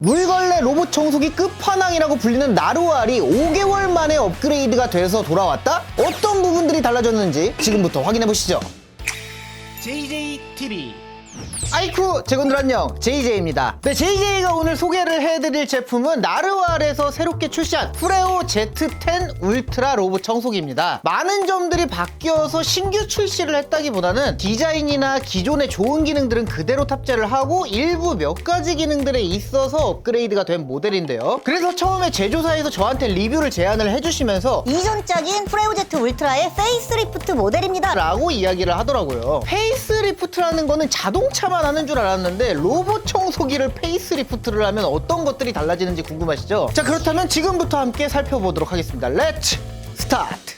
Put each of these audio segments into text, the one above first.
물걸레 로봇 청소기 끝판왕이라고 불리는 나루알이 5개월 만에 업그레이드가 돼서 돌아왔다? 어떤 부분들이 달라졌는지 지금부터 확인해보시죠. JJTV 아이쿠 제군들 안녕, JJ입니다. 네, JJ가 오늘 소개를 해드릴 제품은 나루알에서 새롭게 출시한 프레오 Z10 울트라 로봇 청소기입니다. 많은 점들이 바뀌어서 신규 출시를 했다기보다는 디자인이나 기존의 좋은 기능들은 그대로 탑재를 하고 일부 몇 가지 기능들에 있어서 업그레이드가 된 모델인데요. 그래서 처음에 제조사에서 저한테 리뷰를 제안을 해주시면서 이전작인 프레오 Z 울트라의 페이스리프트 모델입니다. 라고 이야기를 하더라고요. 페이스리프트라는 거는 자동차만 하는 줄 알았는데 로봇 청소기를 페이스리프트를 하면 어떤 것들이 달라지는지 궁금하시죠? 자, 그렇다면 지금부터 함께 살펴보도록 하겠습니다. 렛츠 스타트!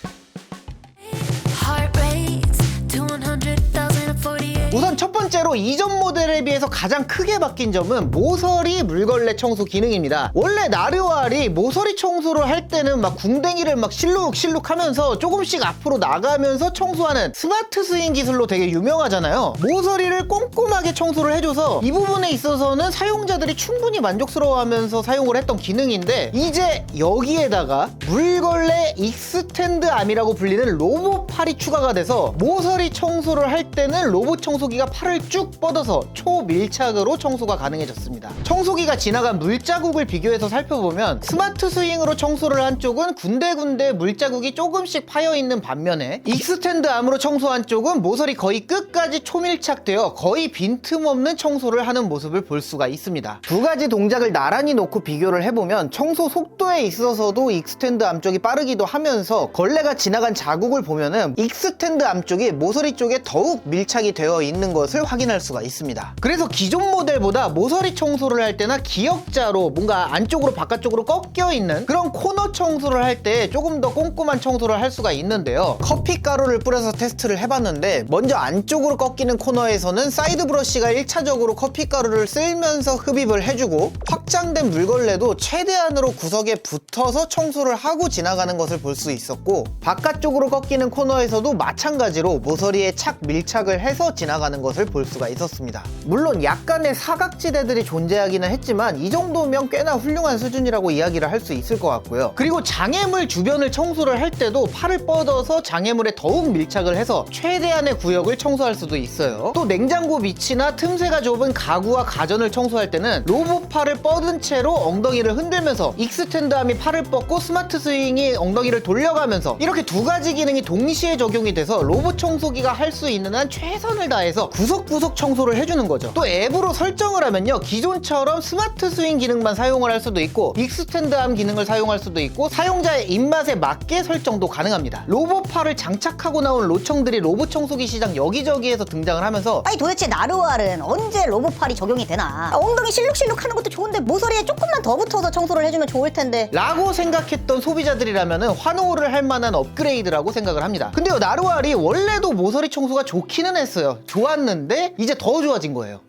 Heart rates to 100,048. 우선 첫 번째로 이전 모델에 비해서 가장 크게 바뀐 점은 모서리 물걸레 청소 기능입니다. 원래 나루알이 모서리 청소를 할 때는 막 궁뎅이를 막 실룩실룩 하면서 조금씩 앞으로 나가면서 청소하는 스마트 스윙 기술로 되게 유명하잖아요. 모서리를 꼼꼼하게 청소를 해줘서 이 부분에 있어서는 사용자들이 충분히 만족스러워하면서 사용을 했던 기능인데, 이제 여기에다가 물걸레 익스텐드 암이라고 불리는 로봇 팔이 추가가 돼서 모서리 청소를 할 때는 로봇 청소기가 팔을 쭉 뻗어서 초밀착으로 청소가 가능해졌습니다. 청소기가 지나간 물자국을 비교해서 살펴보면 스마트 스윙으로 청소를 한 쪽은 군데군데 물자국이 조금씩 파여있는 반면에 익스텐드 암으로 청소한 쪽은 모서리 거의 끝까지 초밀착되어 거의 빈틈없는 청소를 하는 모습을 볼 수가 있습니다. 두 가지 동작을 나란히 놓고 비교를 해보면 청소 속도에 있어서도 익스텐드 암 쪽이 빠르기도 하면서 걸레가 지나간 자국을 보면은 익스텐드 암 쪽이 모서리 쪽에 더욱 밀착이 되어 있는 것을 확인할 수가 있습니다. 그래서 기존 모델보다 모서리 청소를 할 때나 기역자로 뭔가 안쪽으로 바깥쪽으로 꺾여 있는 그런 코너 청소를 할 때 조금 더 꼼꼼한 청소를 할 수가 있는데요. 커피 가루를 뿌려서 테스트를 해봤는데 먼저 안쪽으로 꺾이는 코너에서는 사이드 브러쉬가 1차적으로 커피 가루를 쓸면서 흡입을 해주고, 확장된 물걸레도 최대한으로 구석에 붙어서 청소를 하고 지나가는 것을 볼 수 있었고, 바깥쪽으로 꺾이는 코너에서도 마찬가지로 모서리에 착 밀착을 해서 지나가는 것을 볼 수가 있었습니다. 물론 약간의 사각지대들이 존재하기는 했지만 이 정도면 꽤나 훌륭한 수준이라고 이야기를 할 수 있을 것 같고요. 그리고 장애물 주변을 청소를 할 때도 팔을 뻗어서 장애물에 더욱 밀착을 해서 최대한의 구역을 청소할 수도 있어요. 또 냉장고 밑이나 틈새가 좁은 가구와 가전을 청소할 때는 로봇 팔을 뻗은 채로 엉덩이를 흔들면서 익스텐드암이 팔을 뻗고 스마트 스윙이 엉덩이를 돌려가면서 이렇게 두 가지 기능이 동시에 적용이 돼서 로봇 청소기가 할 수 있는 한 최선을 다해서 구석구석 청소를 해주는 거죠. 또 앱으로 설정을 하면요, 기존처럼 스마트 스윙 기능만 사용을 할 수도 있고 익스텐드암 기능을 사용할 수도 있고 사용자의 입맛에 맞게 설정도 가능합니다. 로봇팔을 장착하고 나온 로청들이 로봇 청소기 시장 여기저기에서 등장을 하면서 아니 도대체 나루알은 언제 로봇팔이 적용이 되나? 엉덩이 실룩실룩 하는 것도 좋은데 모서리에 조금만 더 붙어서 청소를 해주면 좋을 텐데 라고 생각했던 소비자들이라면 환호를 할 만한 업그레이드라고 생각을 합니다. 근데요, 나루알이 원래도 모서리 청소가 좋기는 했어요. 좋았는데 이제 더 좋아진 거예요.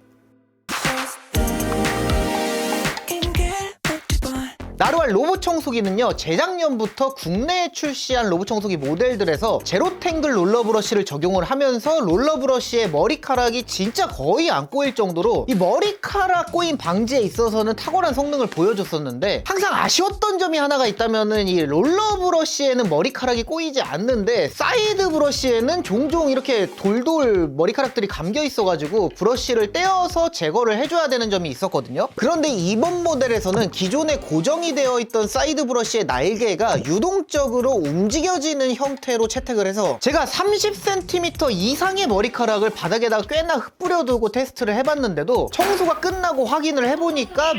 나루알 로봇 청소기는요, 재작년부터 국내에 출시한 로봇 청소기 모델들에서 제로탱글 롤러 브러쉬를 적용을 하면서 롤러 브러쉬에 머리카락이 진짜 거의 안 꼬일 정도로 이 머리카락 꼬임 방지에 있어서는 탁월한 성능을 보여줬었는데, 항상 아쉬웠던 점이 하나가 있다면은 이 롤러 브러쉬에는 머리카락이 꼬이지 않는데 사이드 브러쉬에는 종종 이렇게 돌돌 머리카락들이 감겨 있어가지고 브러쉬를 떼어서 제거를 해줘야 되는 점이 있었거든요. 그런데 이번 모델에서는 기존에 고정이 되어 있던 사이드 브러쉬의 날개가 유동적으로 움직여지는 형태로 채택을 해서 제가 30cm 이상의 머리카락을 바닥에다가 꽤나 흩뿌려두고 테스트를 해봤는데도 청소가 끝나고 확인을 해보니까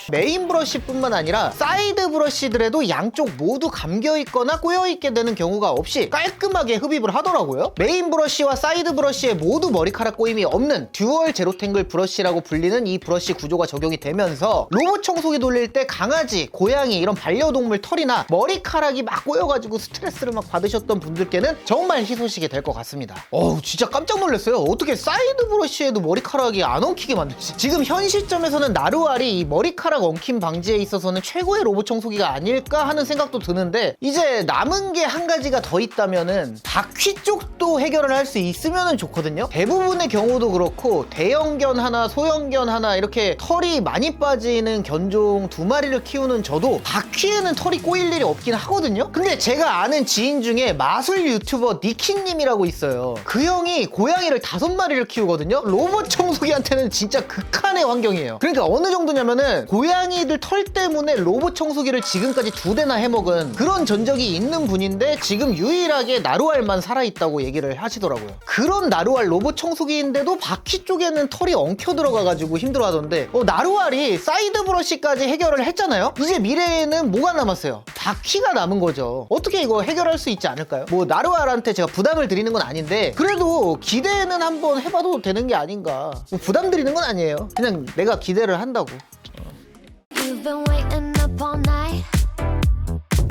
메인 브러쉬뿐만 아니라 사이드 브러쉬들에도 양쪽 모두 감겨있거나 꼬여있게 되는 경우가 없이 깔끔하게 흡입을 하더라고요. 메인 브러쉬와 사이드 브러쉬에 모두 머리카락 꼬임이 없는 듀얼 제로탱글 브러쉬라고 불리는 이 브러쉬 구조가 적용이 되면서 로봇 청소기 돌릴 때 강아지, 고양이 이런 반려동물 털이나 머리카락이 막 꼬여가지고 스트레스를 막 받으셨던 분들께는 정말 희소식이 될 것 같습니다. 어우, 진짜 깜짝 놀랐어요. 어떻게 사이드 브러쉬에도 머리카락이 안 엉키게 만들지? 지금 현 시점에서는 나루알이 이 머리카락 손가락 엉킴 방지에 있어서는 최고의 로봇 청소기가 아닐까 하는 생각도 드는데, 이제 남은 게 한 가지가 더 있다면은 바퀴 쪽도 해결을 할 수 있으면 좋거든요. 대부분의 경우도 그렇고 대형견 하나 소형견 하나 이렇게 털이 많이 빠지는 견종 2마리를 키우는 저도 바퀴에는 털이 꼬일 일이 없긴 하거든요. 근데 제가 아는 지인 중에 마술 유튜버 니키님이라고 있어요. 그 형이 고양이를 5마리를 키우거든요. 로봇 청소기한테는 진짜 극한의 환경이에요. 그러니까 어느 정도냐면은 고양이들 털 때문에 로봇 청소기를 지금까지 2대나 해먹은 그런 전적이 있는 분인데, 지금 유일하게 나루알만 살아있다고 얘기를 하시더라고요. 그런 나루알 로봇 청소기인데도 바퀴 쪽에는 털이 엉켜 들어가가지고 힘들어하던데, 나루알이 사이드 브러쉬까지 해결을 했잖아요. 이제 미래에는 뭐가 남았어요? 바퀴가 남은 거죠. 어떻게 이거 해결할 수 있지 않을까요? 뭐 나루알한테 제가 부담을 드리는 건 아닌데 그래도 기대는 한번 해봐도 되는 게 아닌가. 뭐 부담 드리는 건 아니에요. 그냥 내가 기대를 한다고. You've been waiting up all night.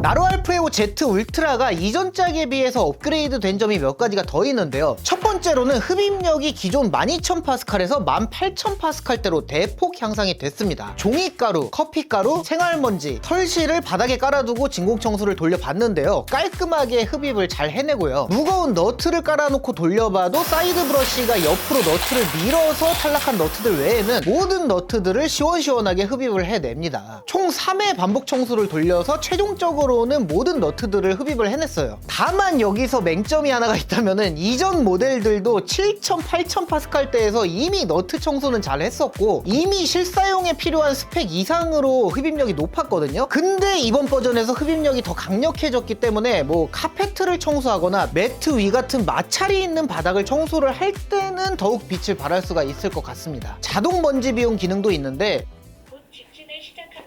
나루알 프레오 Z 울트라가 이전 짝에 비해서 업그레이드 된 점이 몇 가지가 더 있는데요. 첫 번째로는 흡입력이 기존 12000파스칼에서 18000파스칼대로 대폭 향상이 됐습니다. 종이가루, 커피가루, 생활먼지, 털실을 바닥에 깔아두고 진공청소를 돌려봤는데요. 깔끔하게 흡입을 잘 해내고요. 무거운 너트를 깔아놓고 돌려봐도 사이드 브러쉬가 옆으로 너트를 밀어서 탈락한 너트들 외에는 모든 너트들을 시원시원하게 흡입을 해냅니다. 총 3회 반복 청소를 돌려서 최종적으로는 모든 너트들을 흡입을 해냈어요. 다만 여기서 맹점이 하나가 있다면은 이전 모델들도 7000, 8000파스칼대에서 이미 너트 청소는 잘 했었고 이미 실사용에 필요한 스펙 이상으로 흡입력이 높았거든요. 근데 이번 버전에서 흡입력이 더 강력해졌기 때문에 뭐 카페트를 청소하거나 매트 위 같은 마찰이 있는 바닥을 청소를 할 때는 더욱 빛을 발할 수가 있을 것 같습니다. 자동 먼지 비용 기능도 있는데 곧 직진을 시작합니다.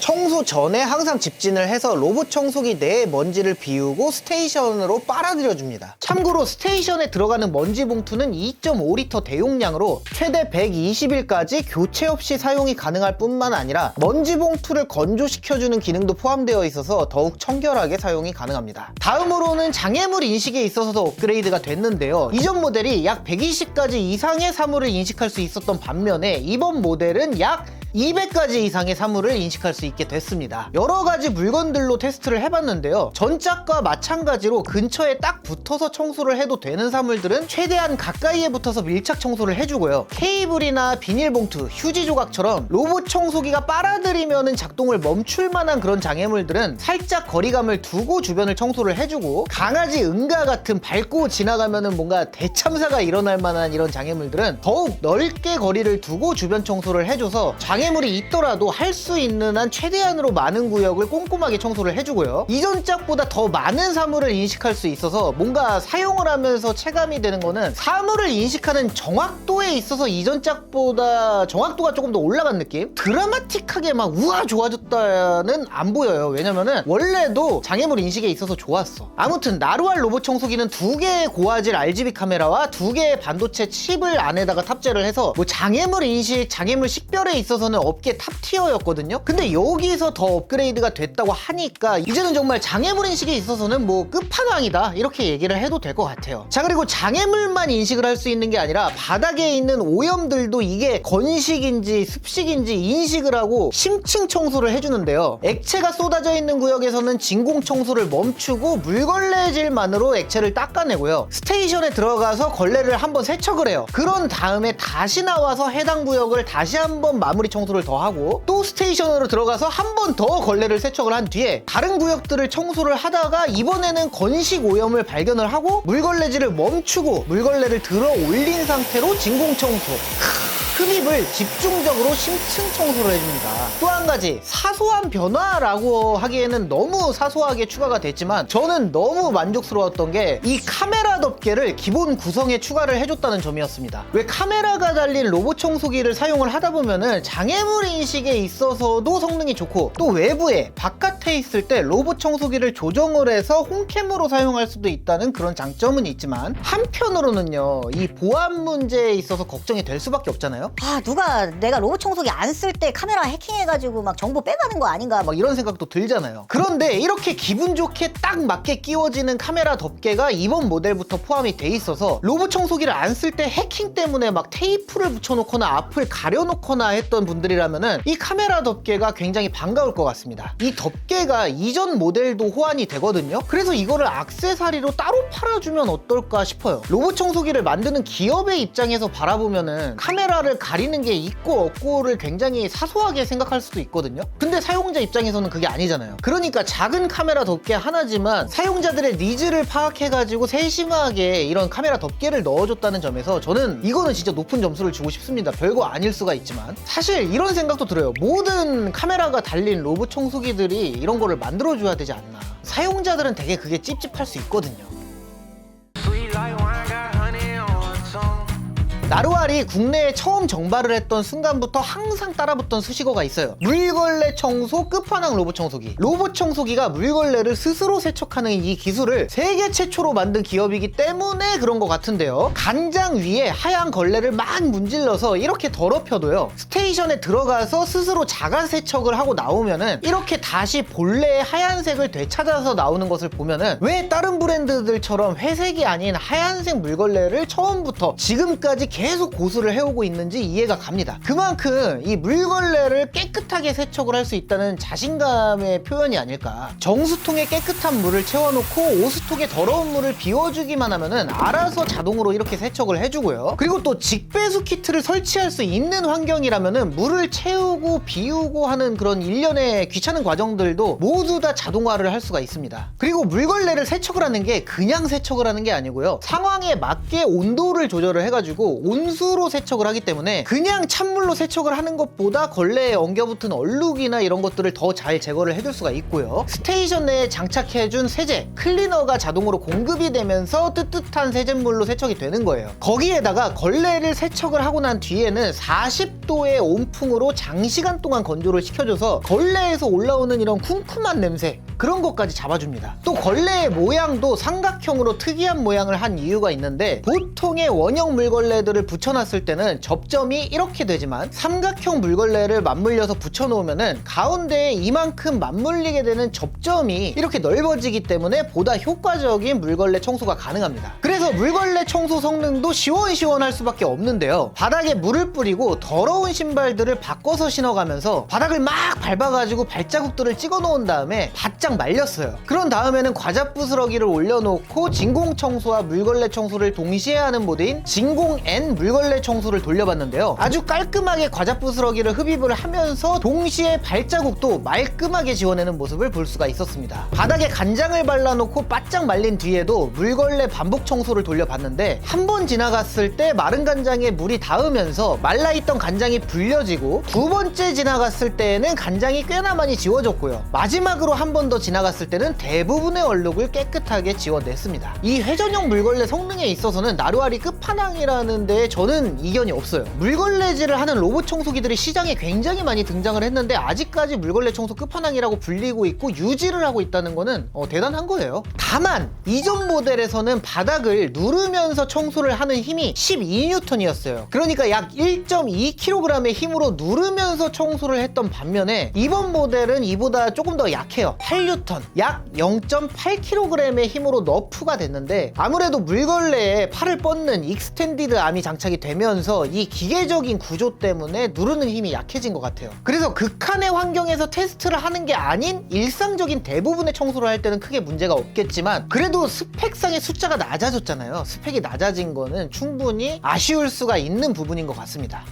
청소 전에 항상 집진을 해서 로봇 청소기 내의 먼지를 비우고 스테이션으로 빨아들여 줍니다. 참고로 스테이션에 들어가는 먼지 봉투는 2.5리터 대용량으로 최대 120일까지 교체 없이 사용이 가능할 뿐만 아니라 먼지 봉투를 건조시켜주는 기능도 포함되어 있어서 더욱 청결하게 사용이 가능합니다. 다음으로는 장애물 인식에 있어서도 업그레이드가 됐는데요. 이전 모델이 약 120가지 이상의 사물을 인식할 수 있었던 반면에 이번 모델은 약 200가지 이상의 사물을 인식할 수 있게 됐습니다. 여러 가지 물건들로 테스트를 해봤는데요. 전작과 마찬가지로 근처에 딱 붙어서 청소를 해도 되는 사물들은 최대한 가까이에 붙어서 밀착 청소를 해주고요. 케이블이나 비닐봉투, 휴지 조각처럼 로봇 청소기가 빨아들이면 작동을 멈출 만한 그런 장애물들은 살짝 거리감을 두고 주변을 청소를 해주고, 강아지 응가 같은 밟고 지나가면 뭔가 대참사가 일어날 만한 이런 장애물들은 더욱 넓게 거리를 두고 주변 청소를 해줘서 장애물이 있더라도 할 수 있는 한 최대한으로 많은 구역을 꼼꼼하게 청소를 해주고요. 이전 짝보다 더 많은 사물을 인식할 수 있어서 뭔가 사용을 하면서 체감이 되는 거는 사물을 인식하는 정확도에 있어서 이전 짝보다 정확도가 조금 더 올라간 느낌? 드라마틱하게 막 우와 좋아졌다는 안 보여요. 왜냐면은 원래도 장애물 인식에 있어서 좋았어. 아무튼 나루알 로봇 청소기는 2개의 고화질 RGB 카메라와 2개의 반도체 칩을 안에다가 탑재를 해서 뭐 장애물 인식, 장애물 식별에 있어서는 업계 탑티어였거든요. 근데 여기서 더 업그레이드가 됐다고 하니까 이제는 정말 장애물 인식에 있어서는 뭐 끝판왕이다 이렇게 얘기를 해도 될 것 같아요. 자, 그리고 장애물만 인식을 할 수 있는 게 아니라 바닥에 있는 오염들도 이게 건식인지 습식인지 인식을 하고 심층 청소를 해주는데요. 액체가 쏟아져 있는 구역에서는 진공 청소를 멈추고 물걸레질만으로 액체를 닦아내고요. 스테이션에 들어가서 걸레를 한번 세척을 해요. 그런 다음에 다시 나와서 해당 구역을 다시 한번 마무리 청소를 더 하고, 또 스테이션으로 들어가서 한 번 더 걸레를 세척을 한 뒤에 다른 구역들을 청소를 하다가 이번에는 건식 오염을 발견을 하고 물걸레질을 멈추고 물걸레를 들어 올린 상태로 진공 청소, 흡입을 집중적으로 심층 청소를 해줍니다. 또 한 가지 사소한 변화라고 하기에는 너무 사소하게 추가가 됐지만 저는 너무 만족스러웠던 게 이 카메라 덮개를 기본 구성에 추가를 해줬다는 점이었습니다. 왜 카메라가 달린 로봇 청소기를 사용을 하다 보면은 장애물 인식에 있어서도 성능이 좋고, 또 외부에 바깥에 있을 때 로봇 청소기를 조정을 해서 홈캠으로 사용할 수도 있다는 그런 장점은 있지만, 한편으로는요 이 보안 문제에 있어서 걱정이 될 수밖에 없잖아요. 아 누가 내가 로봇 청소기 안 쓸 때 카메라 해킹해가지고 막 정보 빼가는 거 아닌가 막 이런 생각도 들잖아요. 그런데 이렇게 기분 좋게 딱 맞게 끼워지는 카메라 덮개가 이번 모델부터 포함이 돼 있어서 로봇 청소기를 안 쓸 때 해킹 때문에 막 테이프를 붙여놓거나 앞을 가려놓거나 했던 분들이라면은 이 카메라 덮개가 굉장히 반가울 것 같습니다. 이 덮개가 이전 모델도 호환이 되거든요. 그래서 이거를 액세서리로 따로 팔아주면 어떨까 싶어요. 로봇 청소기를 만드는 기업의 입장에서 바라보면은 카메라를 가리는 게 있고 없고를 굉장히 사소하게 생각할 수도 있거든요. 근데 사용자 입장에서는 그게 아니잖아요. 그러니까 작은 카메라 덮개 하나지만 사용자들의 니즈를 파악해가지고 세심하게 이런 카메라 덮개를 넣어줬다는 점에서 저는 이거는 진짜 높은 점수를 주고 싶습니다. 별거 아닐 수가 있지만 사실 이런 생각도 들어요. 모든 카메라가 달린 로봇 청소기들이 이런 거를 만들어줘야 되지 않나. 사용자들은 되게 그게 찝찝할 수 있거든요. 나루알이 국내에 처음 정발을 했던 순간부터 항상 따라붙던 수식어가 있어요. 물걸레 청소 끝판왕 로봇 청소기. 로봇 청소기가 물걸레를 스스로 세척하는 이 기술을 세계 최초로 만든 기업이기 때문에 그런 것 같은데요. 간장 위에 하얀 걸레를 막 문질러서 이렇게 더럽혀도요, 스테이션에 들어가서 스스로 자가 세척을 하고 나오면은 이렇게 다시 본래의 하얀색을 되찾아서 나오는 것을 보면은 왜 다른 브랜드들처럼 회색이 아닌 하얀색 물걸레를 처음부터 지금까지 계속 고수를 해오고 있는지 이해가 갑니다. 그만큼 이 물걸레를 깨끗하게 세척을 할 수 있다는 자신감의 표현이 아닐까. 정수통에 깨끗한 물을 채워놓고 오수통에 더러운 물을 비워주기만 하면은 알아서 자동으로 이렇게 세척을 해주고요. 그리고 또 직배수 키트를 설치할 수 있는 환경이라면은 물을 채우고 비우고 하는 그런 일련의 귀찮은 과정들도 모두 다 자동화를 할 수가 있습니다. 그리고 물걸레를 세척을 하는 게 그냥 세척을 하는 게 아니고요, 상황에 맞게 온도를 조절을 해가지고 온수로 세척을 하기 때문에 그냥 찬물로 세척을 하는 것보다 걸레에 엉겨붙은 얼룩이나 이런 것들을 더 잘 제거를 해줄 수가 있고요. 스테이션 내에 장착해준 세제, 클리너가 자동으로 공급이 되면서 뜨뜻한 세제물로 세척이 되는 거예요. 거기에다가 걸레를 세척을 하고 난 뒤에는 40도의 온풍으로 장시간 동안 건조를 시켜줘서 걸레에서 올라오는 이런 쿰쿰한 냄새, 그런 것까지 잡아줍니다. 또 걸레의 모양도 삼각형으로 특이한 모양을 한 이유가 있는데, 보통의 원형 물걸레들을 붙여놨을 때는 접점이 이렇게 되지만 삼각형 물걸레를 맞물려서 붙여놓으면은 가운데에 이만큼 맞물리게 되는 접점이 이렇게 넓어지기 때문에 보다 효과적인 물걸레 청소가 가능합니다. 그래서 물걸레 청소 성능도 시원시원할 수밖에 없는데요. 바닥에 물을 뿌리고 더러운 신발들을 바꿔서 신어가면서 바닥을 막 밟아가지고 발자국들을 찍어 놓은 다음에 바짝 말렸어요. 그런 다음에는 과자 부스러기를 올려놓고 진공 청소와 물걸레 청소를 동시에 하는 모드인 진공 N 물걸레 청소를 돌려봤는데요. 아주 깔끔하게 과자 부스러기를 흡입을 하면서 동시에 발자국도 말끔하게 지워내는 모습을 볼 수가 있었습니다. 바닥에 간장을 발라놓고 바짝 말린 뒤에도 물걸레 반복 청소를 돌려봤는데, 한 번 지나갔을 때 마른 간장에 물이 닿으면서 말라있던 간장이 불려지고, 두 번째 지나갔을 때에는 간장이 꽤나 많이 지워졌고요. 마지막으로 한 번 더 지나갔을 때는 대부분의 얼룩을 깨끗하게 지워냈습니다. 이 회전형 물걸레 성능에 있어서는 나루알이 끝판왕이라는 데에 저는 이견이 없어요. 물걸레질을 하는 로봇 청소기들이 시장에 굉장히 많이 등장을 했는데 아직까지 물걸레 청소 끝판왕이라고 불리고 있고 유지를 하고 있다는 거는 대단한 거예요. 다만 이전 모델에서는 바닥을 누르면서 청소를 하는 힘이 12N이었어요. 그러니까 약 1.2kg의 힘으로 누르면서 청소를 했던 반면에 이번 모델은 이보다 조금 더 약해요. 8N, 약 0.8kg의 힘으로 너프가 됐는데, 아무래도 물걸레에 팔을 뻗는 익스텐디드 암이 장착이 되면서 이 기계적인 구조 때문에 누르는 힘이 약해진 것 같아요. 그래서 극한의 환경에서 테스트를 하는 게 아닌 일상적인 대부분의 청소를 할 때는 크게 문제가 없겠지만, 그래도 스펙상의 숫자가 낮아졌잖아요. 스펙이 낮아진 거는 충분히 아쉬울 수가 있는 부분인 것 같습니다.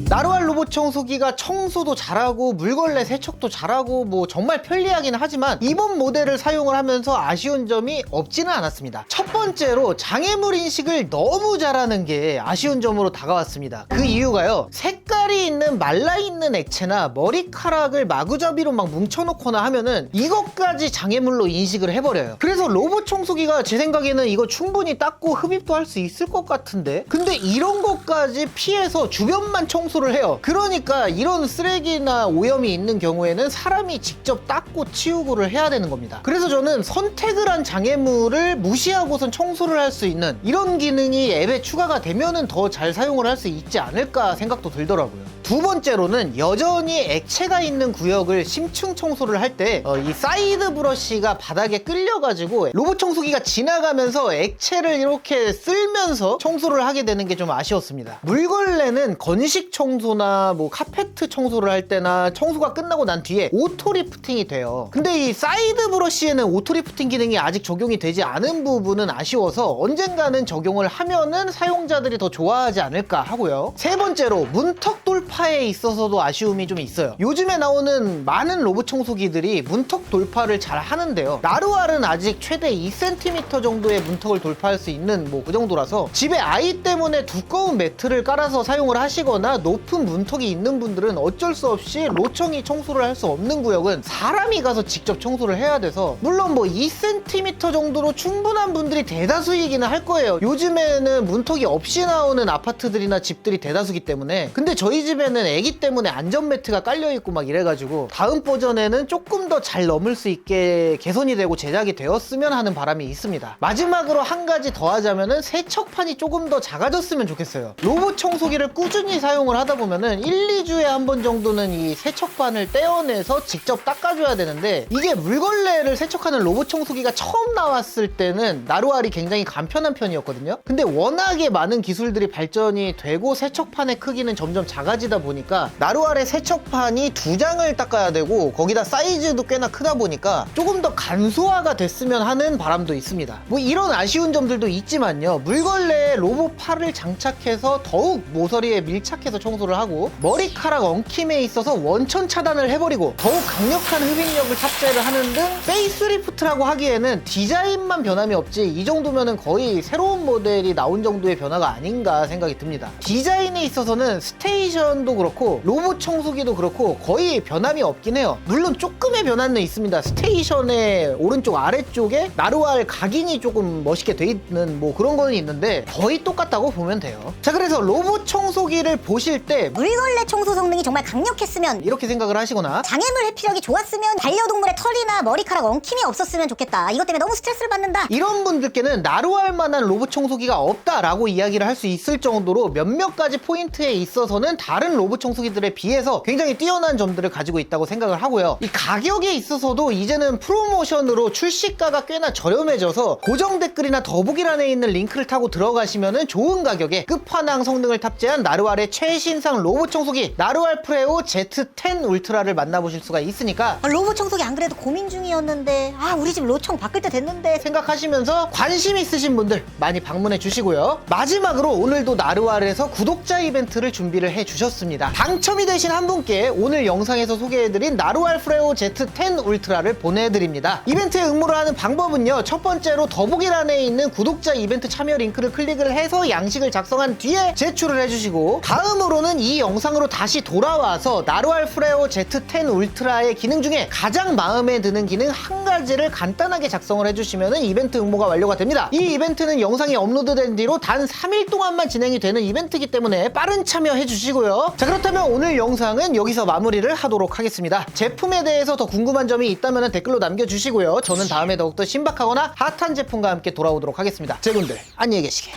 나루알 로봇 청소기가 청소도 잘하고 물걸레 세척도 잘하고 뭐 정말 편리하긴 하지만 이번 모델을 사용을 하면서 아쉬운 점이 없지는 않았습니다. 첫 번째로 장애물 인식을 너무 잘하는 게 아쉬운 점으로 다가왔습니다. 그 이유가요, 색깔이 있는 말라있는 액체나 머리카락을 마구잡이로 막 뭉쳐놓거나 하면은 이것까지 장애물로 인식을 해버려요. 그래서 로봇 청소기가 제 생각에는 이거 충분히 닦고 흡입도 할 수 있을 것 같은데, 근데 이런 것까지 피해서 주변만 청소를 해요. 그러니까 이런 쓰레기나 오염이 있는 경우에는 사람이 직접 닦고 치우고를 해야 되는 겁니다. 그래서 저는 선택을 한 장애물을 무시하고선 청소를 할 수 있는 이런 기능이 앱에 추가가 되면은 더 잘 사용을 할 수 있지 않을까 생각도 들더라고요. 두 번째로는 여전히 액체가 있는 구역을 심층 청소를 할 때 이 사이드 브러쉬가 바닥에 끌려가지고 로봇 청소기가 지나가면서 액체를 이렇게 쓸면서 청소를 하게 되는 게 좀 아쉬웠습니다. 물걸레는 건식 청소나 뭐 카페트 청소를 할 때나 청소가 끝나고 난 뒤에 오토 리프팅이 돼요. 근데 이 사이드 브러쉬에는 오토 리프팅 기능이 아직 적용이 되지 않은 부분은 아쉬워서 언젠가는 적용을 하면은 사용자들이 더 좋아하지 않을까 하고요. 세 번째로 문턱 돌파에 있어서도 아쉬움이 좀 있어요. 요즘에 나오는 많은 로봇 청소기들이 문턱 돌파를 잘 하는데요. 나루알은 아직 최대 2cm 정도의 문턱을 돌파할 수 있는 뭐 그 정도라서 집에 아이 때문에 두꺼운 매트를 깔아서 사용을 하시거나 높은 문턱이 있는 분들은 어쩔 수 없이 로청이 청소를 할 수 없는 구역은 사람이 가서 직접 청소를 해야 돼서, 물론 뭐 2cm 정도로 충분한 분들이 대다수이기는 할 거예요. 요즘에는 문턱이 없이 나오는 아파트들이나 집들이 대다수기 때문에. 근데 저희 집에는 애기 때문에 안전매트가 깔려있고 막 이래가지고 다음 버전에는 조금 더 잘 넘을 수 있게 개선이 되고 제작이 되었으면 하는 바람이 있습니다. 마지막으로 한 가지 더 하자면은 세척판이 조금 더 작아졌으면 좋겠어요. 로봇 청소기를 꾸준히 사용을 하다 보면은 1-2주에 한 번 정도는 이 세척판을 떼어내서 직접 닦아줘야 되는데, 이게 물걸레를 세척하는 로봇 청소기가 처음 나왔을 때는 나루알이 굉장히 간편한 편이었거든요. 근데 워낙에 많은 기술들이 발전이 되고 세척판의 크기는 점점 작아지다 보니까 나루알의 세척판이 2장을 닦아야 되고 거기다 사이즈도 꽤나 크다 보니까 조금 더 간소화가 됐으면 하는 바람도 있습니다. 뭐 이런 아쉬운 점들도 있지만요, 물걸레에 로봇 팔을 장착해서 더욱 모서리에 밀착해서 청소를 하고 머리카락 엉킴에 있어서 원천 차단을 해버리고 더욱 강력한 흡입력을 탑재를 하는 등 페이스리프트라고 하기에는 디자인만 변함이 없지 이 정도면은 거의 새로운 모델이 나온 정도의 변화가 아닌가 생각이 듭니다. 디자인에 있어서는 스테이션도 그렇고 로봇 청소기도 그렇고 거의 변함이 없긴 해요. 물론 조금의 변화는 있습니다. 스테이션의 오른쪽 아래쪽에 나루알 각인이 조금 멋있게 돼 있는 뭐 그런 거는 있는데 거의 똑같다고 보면 돼요. 자, 그래서 로봇 청소기를 보실 때 물걸레 청소 성능이 정말 강력했으면, 이렇게 생각을 하시거나 장애물 회피력이 좋았으면, 반려동물의 털이나 머리카락 엉킴이 없었으면 좋겠다, 이것 때문에 너무 스트레스를 받는다, 이런 분들께는 나루알만한 로봇 청소기가 없다라고 이야기를 할 수 있을 정도로 몇몇 가지 포인트에 있어서는 다른 로봇 청소기들에 비해서 굉장히 뛰어난 점들을 가지고 있다고 생각을 하고요. 이 가격에 있어서도 이제는 프로모션으로 출시가가 꽤나 저렴해져서 고정 댓글이나 더보기란에 있는 링크를 타고 들어가시면은 좋은 가격에 끝판왕 성능을 탑재한 나루알의 최신상 로봇 청소기 나루알 프레오 Z10 울트라를 만나보실 수가 있으니까 로봇 청소기 안 그래도 고민 중이었는데, 우리 집 로청 바꿀 때 됐는데 생각하시면서 관심 있으신 분들 많이 방문해 주시고요. 마지막으로 오늘도 나루알에서 구독자 이벤트를 준비를 해 주셨습니다. 당첨이 되신 한 분께 오늘 영상에서 소개해드린 나루알 프레오 Z10 울트라를 보내드립니다. 이벤트에 응모를 하는 방법은요, 첫 번째로 더보기란에 있는 구독자 이벤트 참여 링크를 클릭을 해서 양식을 작성한 뒤에 제출을 해주시고, 다음으로는 이 영상으로 다시 돌아와서 나루알 프레오 Z10 울트라의 기능 중에 가장 마음에 드는 기능 한 가지를 간단하게 작성을 해주시면 이벤트 응모가 완료가 됩니다. 이 이벤트는 영상이 업로드된 뒤로 단 3일 동안만 진행이 되는 이벤트이기 때문에 빠른 참여해 주시고요. 자, 그렇다면 오늘 영상은 여기서 마무리를 하도록 하겠습니다. 제품에 대해서 더 궁금한 점이 있다면 댓글로 남겨주시고요. 저는 다음에 더욱더 신박하거나 핫한 제품과 함께 돌아오도록 하겠습니다. 제군들 안녕히 계시게.